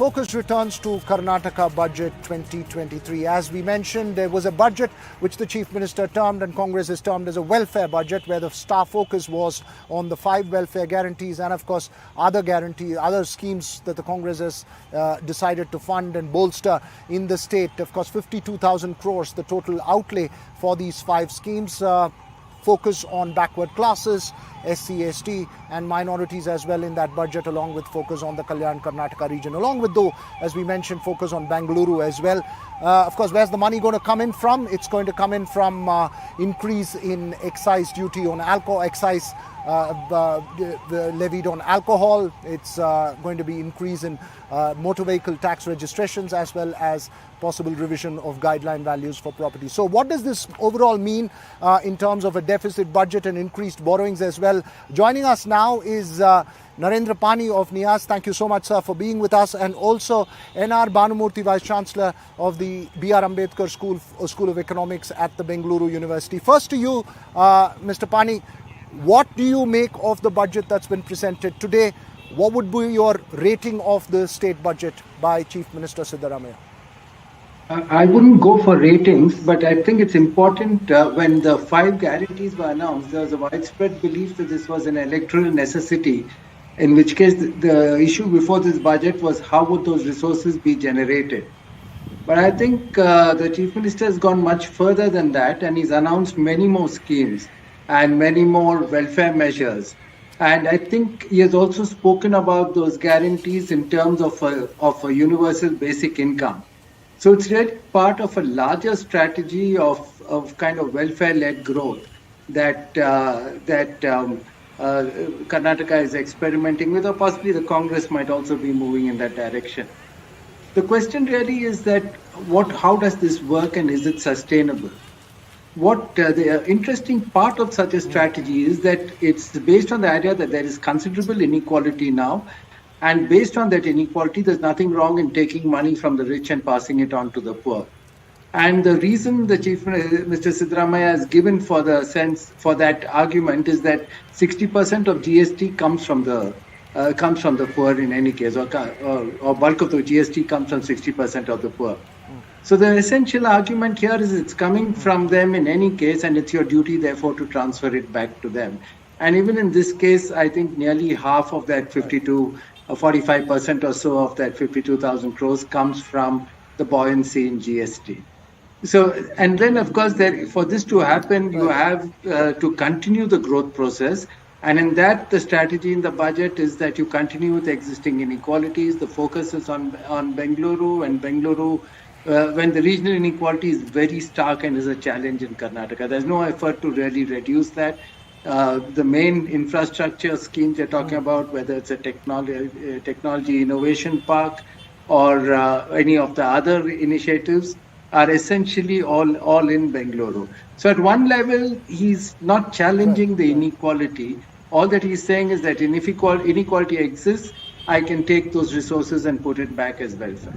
Focus returns to Karnataka budget 2023. As we mentioned, there was a budget which the Chief Minister termed and Congress has termed as a welfare budget, where the star focus was on the 5 welfare guarantees and, of course, other schemes that the Congress has decided to fund and bolster in the state. Of course, 52,000 crores, the total outlay for these 5 schemes. Focus on backward classes, SC, ST and minorities as well in that budget, along with focus on the Kalyan Karnataka region. Along with, though, as we mentioned, focus on Bengaluru as well. Of course, where's the money going to come in from? It's going to come in from increase in excise duty on alcohol, excise levied on alcohol. It's going to be increase in motor vehicle tax registrations, as well as possible revision of guideline values for property. So what does this overall mean in terms of a deficit budget and increased borrowings as well? Joining us now is Narendra Pani of NIAS. Thank you so much, sir, for being with us. And also N.R. Bhanumurthy, Vice Chancellor of the B.R. Ambedkar School of Economics at the Bengaluru University. First to you, Mr. Pani, what do you make of the budget that's been presented today? What would be your rating of the state budget by Chief Minister Siddaramaiah? I wouldn't go for ratings, but I think it's important when the 5 guarantees were announced, there was a widespread belief that this was an electoral necessity, in which case the issue before this budget was how would those resources be generated. But I think the Chief Minister has gone much further than that, and he's announced many more schemes and many more welfare measures. And I think he has also spoken about those guarantees in terms of a universal basic income. So it's really part of a larger strategy of kind of welfare-led growth that Karnataka is experimenting with, or possibly the Congress might also be moving in that direction. The question really is that how does this work, and is it sustainable? What the interesting part of such a strategy is that it's based on the idea that there is considerable inequality now. And based on that inequality, there's nothing wrong in taking money from the rich and passing it on to the poor. And the reason the Chief Minister Siddaramaiah has given for that argument is that 60% of GST comes from the poor in any case, or bulk of the GST comes from 60% of the poor. So the essential argument here is it's coming from them in any case, and it's your duty, therefore, to transfer it back to them. And even in this case, I think nearly half of that 45% or so of that 52,000 crores comes from the buoyancy in GST. So, and then of course, for this to happen, you have to continue the growth process. And in that, the strategy in the budget is that you continue with existing inequalities. The focus is on Bengaluru, and Bengaluru, when the regional inequality is very stark and is a challenge in Karnataka. There's no effort to really reduce that. The main infrastructure schemes you're talking about, whether it's a technology innovation park or any of the other initiatives, are essentially all in Bengaluru. So at one level, he's not challenging the inequality. All that he's saying is that inequality exists. I can take those resources and put it back as welfare.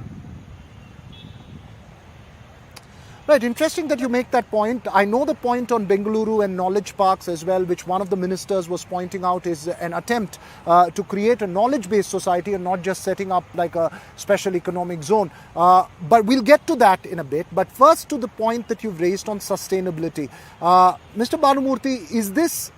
Right, interesting that you make that point. I know the point on Bengaluru and knowledge parks as well, which one of the ministers was pointing out is an attempt to create a knowledge-based society and not just setting up like a special economic zone. But we'll get to that in a bit. But first, to the point that you've raised on sustainability. Mr. Bhanumurthy, is this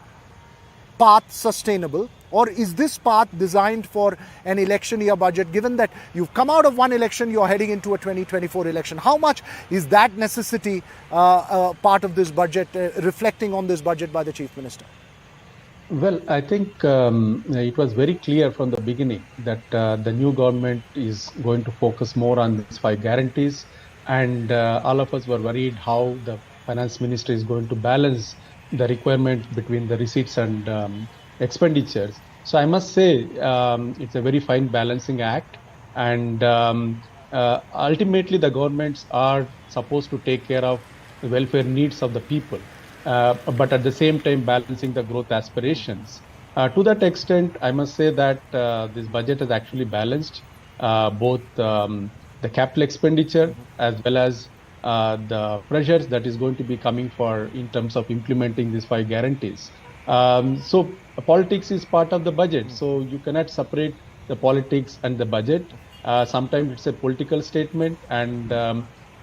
path sustainable? Or is this path designed for an election year budget, given that you've come out of one election, you're heading into a 2024 election? How much is that necessity part of this budget, reflecting on this budget by the Chief Minister? Well, I think it was very clear from the beginning that the new government is going to focus more on these 5 guarantees. And all of us were worried how the finance minister is going to balance the requirement between the receipts and expenditures. So I must say it's a very fine balancing act, and ultimately the governments are supposed to take care of the welfare needs of the people, but at the same time balancing the growth aspirations. To that extent, I must say that this budget is actually balanced both the capital expenditure as well as the pressures that is going to be coming in terms of implementing these 5 guarantees. Politics is part of the budget, so you cannot separate the politics and the budget. Sometimes it's a political statement, and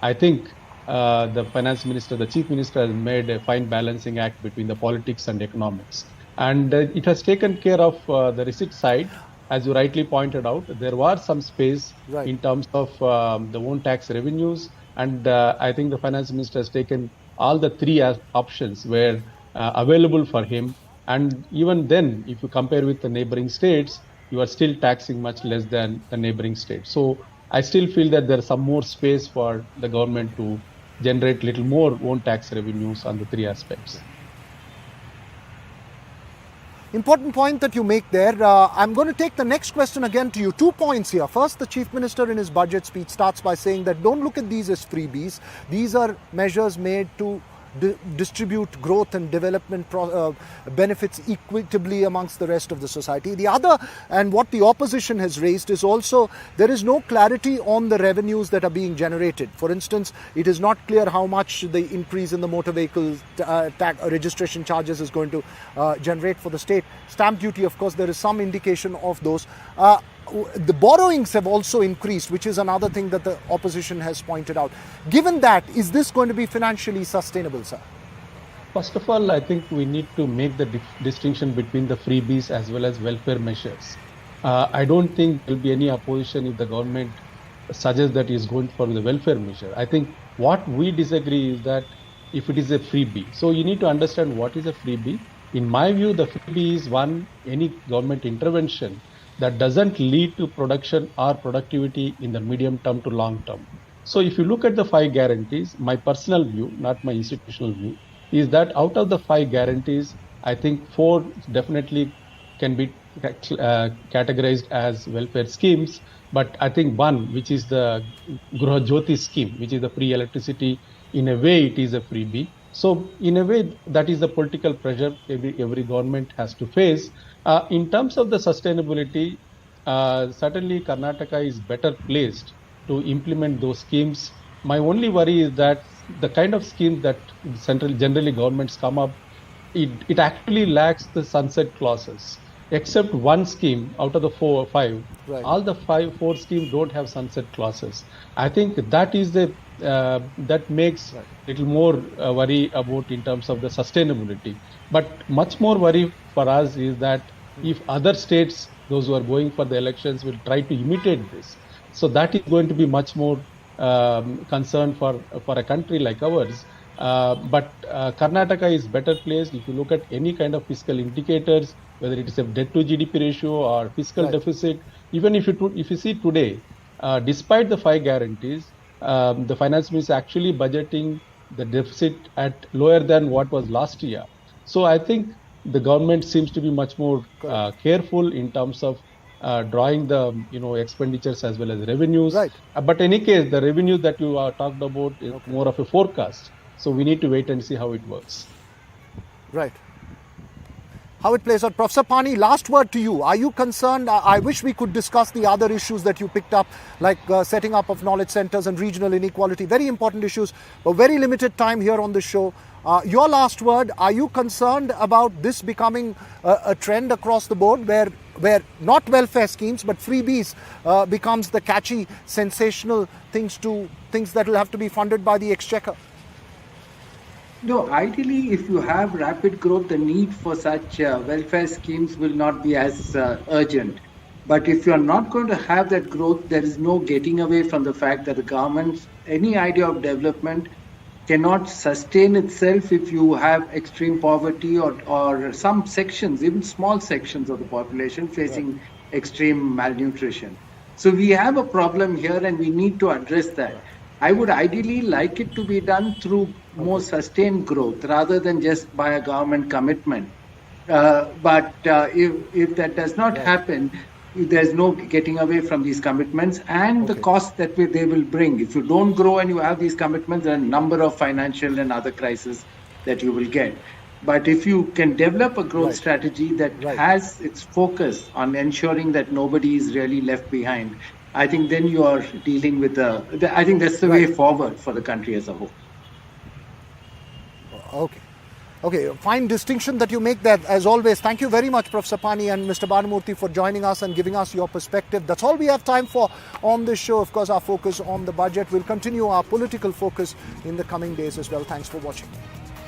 I think the finance minister, the chief minister, has made a fine balancing act between the politics and economics. And it has taken care of the receipt side. As you rightly pointed out, there was some space in terms of the own tax revenues. And I think the finance minister has taken all the three options were available for him. And even then, if you compare with the neighboring states, you are still taxing much less than the neighboring states. So I still feel that there's some more space for the government to generate little more own tax revenues on the three aspects. Important point that you make there. I'm going to take the next question again to you. 2 points here. First, the Chief Minister in his budget speech starts by saying that don't look at these as freebies. These are measures made to distribute growth and development benefits equitably amongst the rest of the society. The other, and what the opposition has raised, is also there is no clarity on the revenues that are being generated. For instance, it is not clear how much the increase in the motor vehicle registration charges is going to generate for the state. Stamp duty, of course, there is some indication of those. The borrowings have also increased, which is another thing that the opposition has pointed out. Given that, is this going to be financially sustainable, sir? First of all, I think we need to make the distinction between the freebies as well as welfare measures. I don't think there will be any opposition if the government suggests that it is going for the welfare measure. I think what we disagree is that if it is a freebie. So you need to understand what is a freebie. In my view, the freebie is any government intervention that doesn't lead to production or productivity in the medium term to long term. So if you look at the 5 guarantees, my personal view, not my institutional view, is that out of the 5 guarantees, I think 4 definitely can be categorized as welfare schemes. But I think one, which is the Gruha Jyoti scheme, which is the free electricity, in a way it is a freebie. So in a way, that is the political pressure every government has to face. In terms of the sustainability, certainly Karnataka is better placed to implement those schemes. My only worry is that the kind of schemes that generally governments come up, it actually lacks the sunset clauses. Except one scheme out of the 4 or 5, all the 4 schemes don't have sunset clauses. I think that is that makes little more worry about in terms of the sustainability. But much more worry for us is that if other states, those who are going for the elections, will try to imitate this, so that is going to be much more concern for a country like ours. But Karnataka is better placed. If you look at any kind of fiscal indicators, whether it is a debt to GDP ratio or fiscal deficit, even if you see today, despite the 5 guarantees, the finance minister is actually budgeting the deficit at lower than what was last year. So I think the government seems to be much more careful in terms of drawing the expenditures as well as revenues. But in any case, the revenue that you talked about is more of a forecast. So we need to wait and see how it works. Right. How it plays out. Professor Pani, last word to you. Are you concerned? I wish we could discuss the other issues that you picked up, like setting up of knowledge centers and regional inequality. Very important issues, but very limited time here on the show. Your last word, are you concerned about this becoming a trend across the board where not welfare schemes but freebies becomes the catchy, sensational things that will have to be funded by the exchequer? No, ideally, if you have rapid growth, the need for such welfare schemes will not be as urgent. But if you are not going to have that growth, there is no getting away from the fact that the government, any idea of development cannot sustain itself if you have extreme poverty or some sections, even small sections of the population facing extreme malnutrition. So we have a problem here and we need to address that. I would ideally like it to be done through more sustained growth rather than just by a government commitment. But if that does not happen, there's no getting away from these commitments and the cost that they will bring. If you don't grow and you have these commitments, there are a number of financial and other crises that you will get. But if you can develop a growth strategy that has its focus on ensuring that nobody is really left behind, I think then you are dealing with I think that's the way forward for the country as a whole. Okay. Okay, fine distinction that you make there, as always. Thank you very much, Professor Pani and Mr. Bhanumurthy, for joining us and giving us your perspective. That's all we have time for on this show. Of course, our focus on the budget will continue our political focus in the coming days as well. Thanks for watching.